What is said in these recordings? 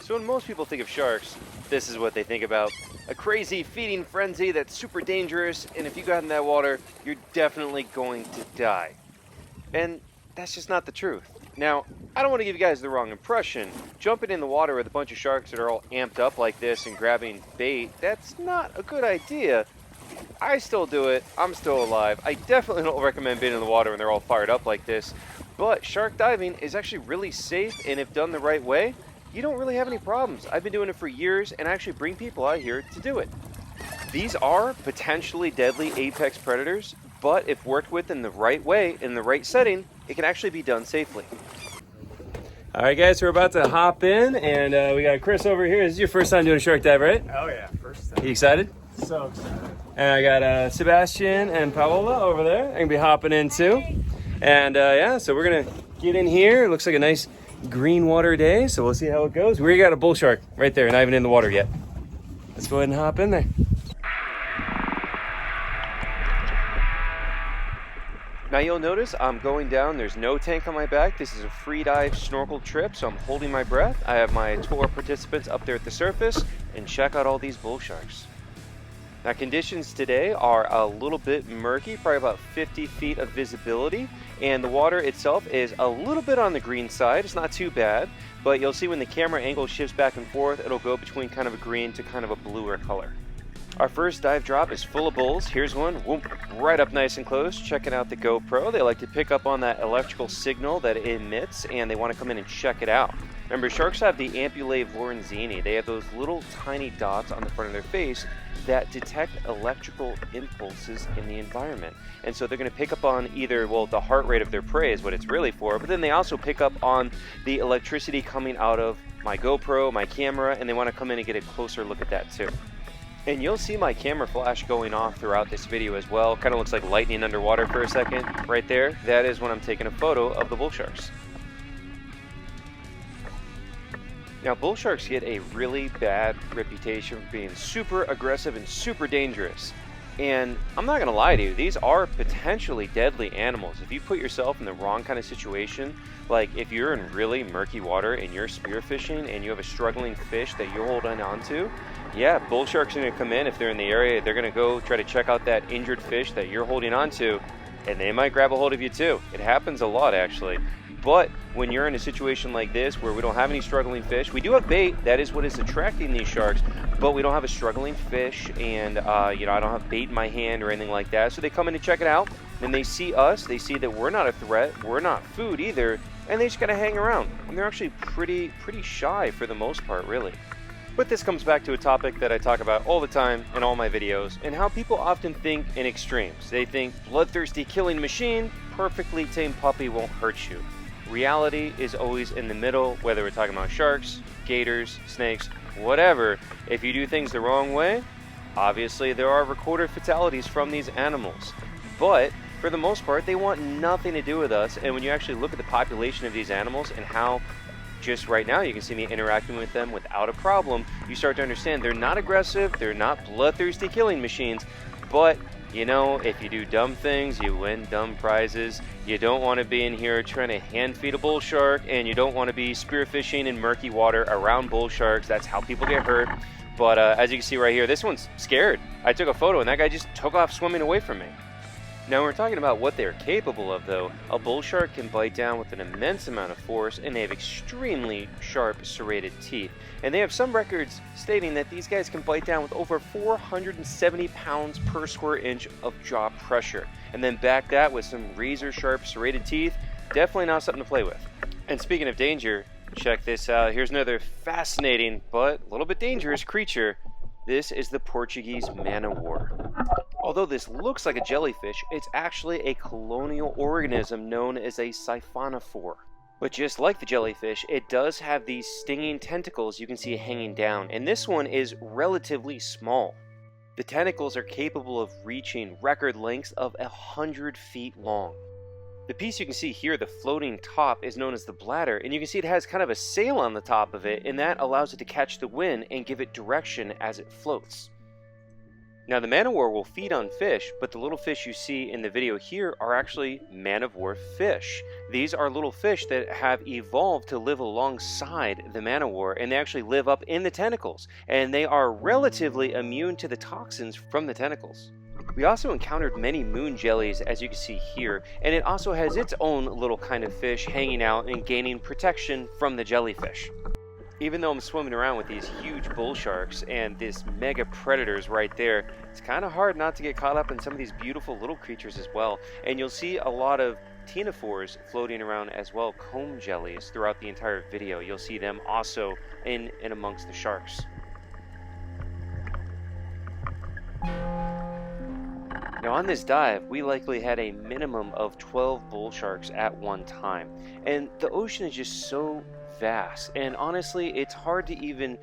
So when most people think of sharks, this is what they think about. A crazy feeding frenzy that's super dangerous, and if you got in that water, you're definitely going to die. And that's just not the truth. Now, I don't want to give you guys the wrong impression. Jumping in the water with a bunch of sharks that are all amped up like this and grabbing bait, that's not a good idea. I still do it. I'm still alive. I definitely don't recommend being in the water when they're all fired up like this. But shark diving is actually really safe, and if done the right way, you don't really have any problems. I've been doing it for years, and I actually bring people out here to do it. These are potentially deadly apex predators, but if worked with in the right way, in the right setting, it can actually be done safely. All right, guys, we're about to hop in, and we got Chris over here. This is your first time doing a shark dive, right? Oh yeah, first time. You excited? So excited. And I got Sebastian and Paola over there. They're gonna be hopping in too. And yeah, so we're gonna get in here. It looks like a nice green water day, so we'll see how it goes. We got a bull shark right there, not even in the water yet. Let's go ahead and hop in there. Now you'll notice I'm going down. There's no tank on my back. This is a free dive snorkel trip, so I'm holding my breath. I have my tour participants up there at the surface, and check out all these bull sharks. Now conditions today are a little bit murky, probably about 50 feet of visibility, and the water itself is a little bit on the green side. It's not too bad, but you'll see when the camera angle shifts back and forth, it'll go between kind of a green to kind of a bluer color. Our first dive drop is full of bulls. Here's one, whoop, right up nice and close, checking out the GoPro. They like to pick up on that electrical signal that it emits, and they want to come in and check it out. Remember, sharks have the ampullae lorenzini. They have those little tiny dots on the front of their face that detect electrical impulses in the environment. And so they're going to pick up on either, well, the heart rate of their prey is what it's really for, but then they also pick up on the electricity coming out of my GoPro, my camera, and they want to come in and get a closer look at that too. And you'll see my camera flash going off throughout this video as well. Kind of looks like lightning underwater for a second right there. That is when I'm taking a photo of the bull sharks. Now, bull sharks get a really bad reputation for being super aggressive and super dangerous. And I'm not gonna lie to you, these are potentially deadly animals. If you put yourself in the wrong kind of situation, like if you're in really murky water and you're spearfishing and you have a struggling fish that you're holding on to, yeah, bull sharks are gonna come in. If they're in the area, they're gonna go try to check out that injured fish that you're holding on to, and they might grab a hold of you too. It happens a lot, actually. But when you're in a situation like this where we don't have any struggling fish, we do have bait. That is what is attracting these sharks, but we don't have a struggling fish, and I don't have bait in my hand or anything like that. So they come in to check it out, and they see us. They see that we're not a threat. We're not food either, and they just gotta hang around. And they're actually pretty shy for the most part, really. But this comes back to a topic that I talk about all the time in all my videos, and how people often think in extremes. They think bloodthirsty killing machine, perfectly tame puppy won't hurt you. Reality is always in the middle, whether we're talking about sharks, gators, snakes, whatever. If you do things the wrong way, obviously there are recorded fatalities from these animals. But for the most part, they want nothing to do with us. And when you actually look at the population of these animals and how just right now you can see me interacting with them without a problem, you start to understand they're not aggressive, they're not bloodthirsty killing machines, but you know, if you do dumb things, you win dumb prizes. You don't want to be in here trying to hand feed a bull shark, and you don't want to be spearfishing in murky water around bull sharks. That's how people get hurt. But as you can see right here, this one's scared. I took a photo, and that guy just took off swimming away from me. Now, we're talking about what they're capable of, though. A bull shark can bite down with an immense amount of force, and they have extremely sharp serrated teeth. And they have some records stating that these guys can bite down with over 470 pounds per square inch of jaw pressure. And then back that with some razor sharp serrated teeth. Definitely not something to play with. And speaking of danger, check this out. Here's another fascinating but a little bit dangerous creature. This is the Portuguese man-o'-war. Although this looks like a jellyfish, it's actually a colonial organism known as a siphonophore. But just like the jellyfish, it does have these stinging tentacles you can see hanging down, and this one is relatively small. The tentacles are capable of reaching record lengths of 100 feet long. The piece you can see here, the floating top, is known as the bladder, and you can see it has kind of a sail on the top of it, and that allows it to catch the wind and give it direction as it floats. Now, the man-o-war will feed on fish, but the little fish you see in the video here are actually man-o-war fish. These are little fish that have evolved to live alongside the man-o-war, and they actually live up in the tentacles, and they are relatively immune to the toxins from the tentacles. We also encountered many moon jellies, as you can see here, and it also has its own little kind of fish hanging out and gaining protection from the jellyfish. Even though I'm swimming around with these huge bull sharks and this mega predators right there, it's kind of hard not to get caught up in some of these beautiful little creatures as well. And you'll see a lot of ctenophores floating around as well, comb jellies, throughout the entire video. You'll see them also in and amongst the sharks. Now on this dive, we likely had a minimum of 12 bull sharks at one time. And the ocean is just so vast, and honestly, it's hard to even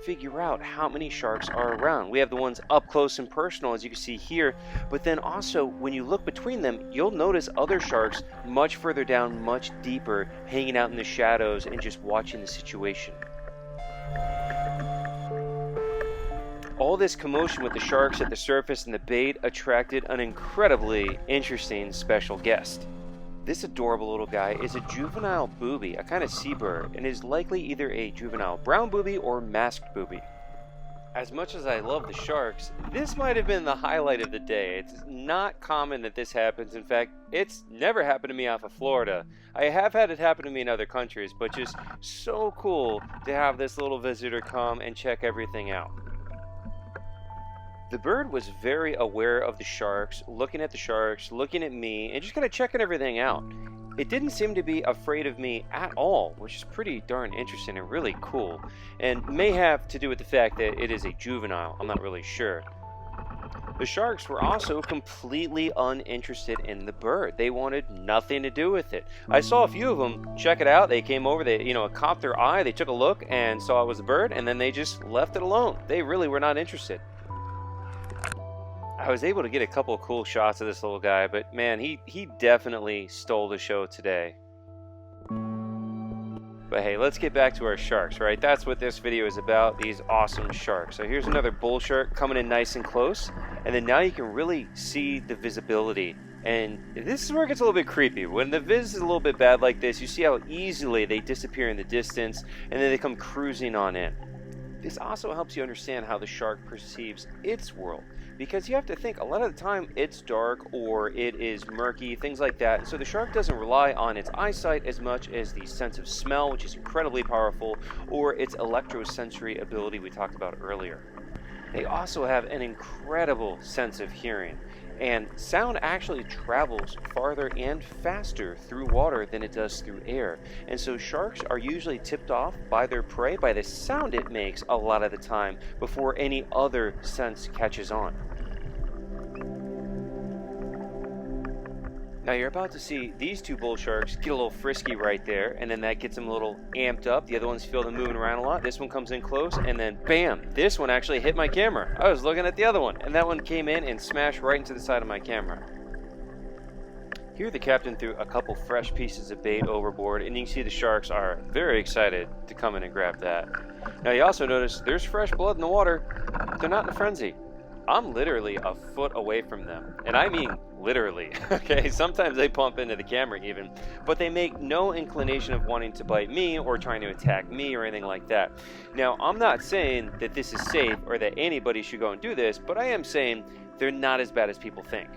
figure out how many sharks are around. We have the ones up close and personal, as you can see here, but then also when you look between them, you'll notice other sharks much further down, much deeper, hanging out in the shadows and just watching the situation. All this commotion with the sharks at the surface and the bait attracted an incredibly interesting special guest. This adorable little guy is a juvenile booby, a kind of seabird, and is likely either a juvenile brown booby or masked booby. As much as I love the sharks, this might have been the highlight of the day. It's not common that this happens. In fact, it's never happened to me off of Florida. I have had it happen to me in other countries, but just so cool to have this little visitor come and check everything out. The bird was very aware of the sharks, looking at me, and just kind of checking everything out. It didn't seem to be afraid of me at all, which is pretty darn interesting and really cool, and may have to do with the fact that it is a juvenile. I'm not really sure. The sharks were also completely uninterested in the bird. They wanted nothing to do with it. I saw a few of them check it out. They came over, it caught their eye, they took a look and saw it was a bird, and then they just left it alone. They really were not interested. I was able to get a couple of cool shots of this little guy, but man, he definitely stole the show today. But hey, let's get back to our sharks, right? That's what this video is about, these awesome sharks. So here's another bull shark coming in nice and close, and then now you can really see the visibility. And this is where it gets a little bit creepy. When the vis is a little bit bad like this, you see how easily they disappear in the distance, and then they come cruising on in. This also helps you understand how the shark perceives its world, because you have to think a lot of the time it's dark or it is murky, things like that. So the shark doesn't rely on its eyesight as much as the sense of smell, which is incredibly powerful, or its electrosensory ability we talked about earlier. They also have an incredible sense of hearing, and sound actually travels farther and faster through water than it does through air. And so sharks are usually tipped off by their prey by the sound it makes a lot of the time before any other sense catches on. Now you're about to see these two bull sharks get a little frisky right there, and then that gets them a little amped up. The other ones feel them moving around a lot. This one comes in close, and then bam, this one actually hit my camera. I was looking at the other one, and that one came in and smashed right into the side of my camera. Here the captain threw a couple fresh pieces of bait overboard, and you can see the sharks are very excited to come in and grab that. Now you also notice there's fresh blood in the water. They're not in a frenzy. I'm literally a foot away from them, and I mean literally, okay? Sometimes they pump into the camera even, but they make no inclination of wanting to bite me or trying to attack me or anything like that. Now, I'm not saying that this is safe or that anybody should go and do this, but I am saying they're not as bad as people think.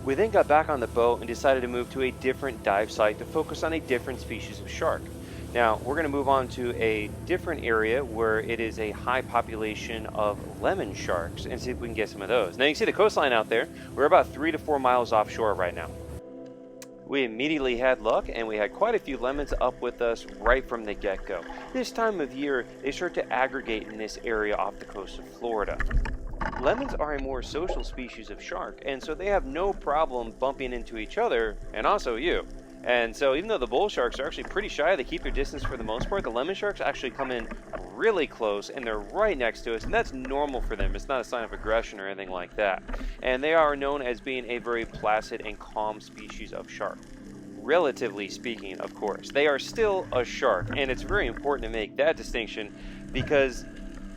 We then got back on the boat and decided to move to a different dive site to focus on a different species of shark. Now, we're going to move on to a different area where it is a high population of lemon sharks and see if we can get some of those. Now, you can see the coastline out there. We're about 3 to 4 miles offshore right now. We immediately had luck, and we had quite a few lemons up with us right from the get-go. This time of year, they start to aggregate in this area off the coast of Florida. Lemons are a more social species of shark, and so they have no problem bumping into each other, and also you. And so even though the bull sharks are actually pretty shy, they keep their distance for the most part, the lemon sharks actually come in really close, and they're right next to us, and that's normal for them. It's not a sign of aggression or anything like that. And they are known as being a very placid and calm species of shark. Relatively speaking, of course. They are still a shark, and it's very important to make that distinction because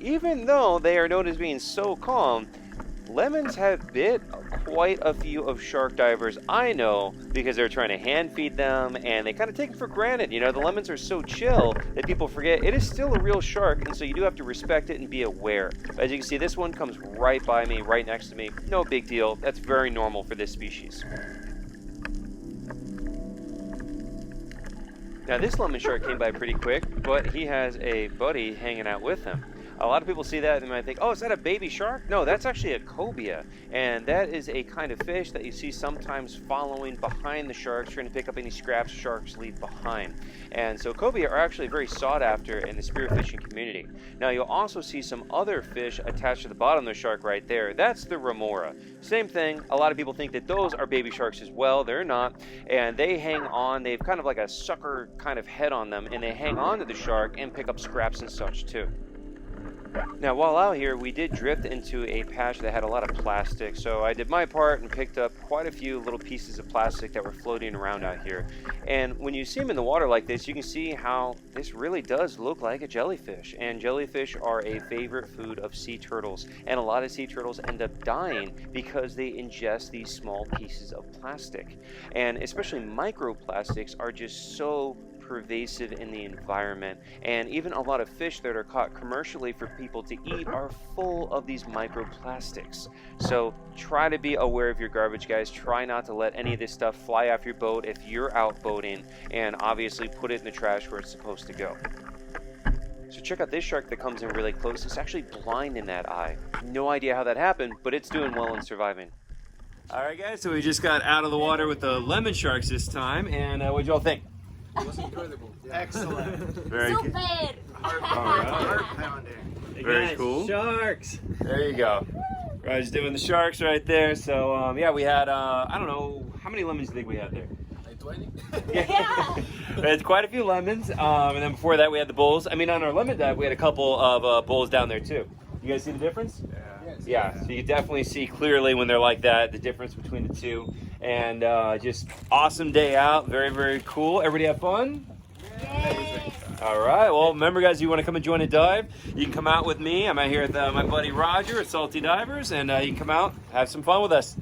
even though they are known as being so calm, lemons have bit quite a few of shark divers I know because they're trying to hand feed them and they kind of take it for granted. You know, the lemons are so chill that people forget it is still a real shark, and so you do have to respect it and be aware. As you can see, this one comes right by me, right next to me. No big deal. That's very normal for this species. Now this lemon shark came by pretty quick, but he has a buddy hanging out with him. A lot of people see that and they might think, oh, is that a baby shark? No, that's actually a cobia. And that is a kind of fish that you see sometimes following behind the sharks, trying to pick up any scraps sharks leave behind. And so cobia are actually very sought after in the spearfishing community. Now you'll also see some other fish attached to the bottom of the shark right there. That's the remora. Same thing, a lot of people think that those are baby sharks as well. They're not. And they hang on, they've kind of like a sucker kind of head on them, and they hang on to the shark and pick up scraps and such too. Now while out here, we did drift into a patch that had a lot of plastic, so I did my part and picked up quite a few little pieces of plastic that were floating around out here. And when you see them in the water like this, you can see how this really does look like a jellyfish. And jellyfish are a favorite food of sea turtles, and a lot of sea turtles end up dying because they ingest these small pieces of plastic. And especially microplastics are just so pervasive in the environment, and even a lot of fish that are caught commercially for people to eat are full of these microplastics. So try to be aware of your garbage, guys. Try not to let any of this stuff fly off your boat if you're out boating, and obviously put it in the trash where it's supposed to go. So check out this shark that comes in really close. It's actually blind in that eye. No idea how that happened, but it's doing well and surviving. All right, guys, so we just got out of the water with the lemon sharks this time, and what'd y'all think? It was incredible. Yeah. Excellent. Very So good. bad. Very cool. Sharks. There you go. Roger's doing the sharks right there. So yeah, we had I don't know, how many lemons do you think we had there? Like 20? Yeah. We had quite a few lemons, and then before that we had the bulls. I mean, on our lemon dive we had a couple of bulls down there too. You guys see the difference? Yeah, so you definitely see clearly when they're like that, the difference between the two. And just awesome day out, very, very cool. Everybody have fun? Yay. All right, well, remember guys, you want to come and join a dive, you can come out with me. I'm out here with my buddy Roger at Salty Divers, and you can come out, have some fun with us.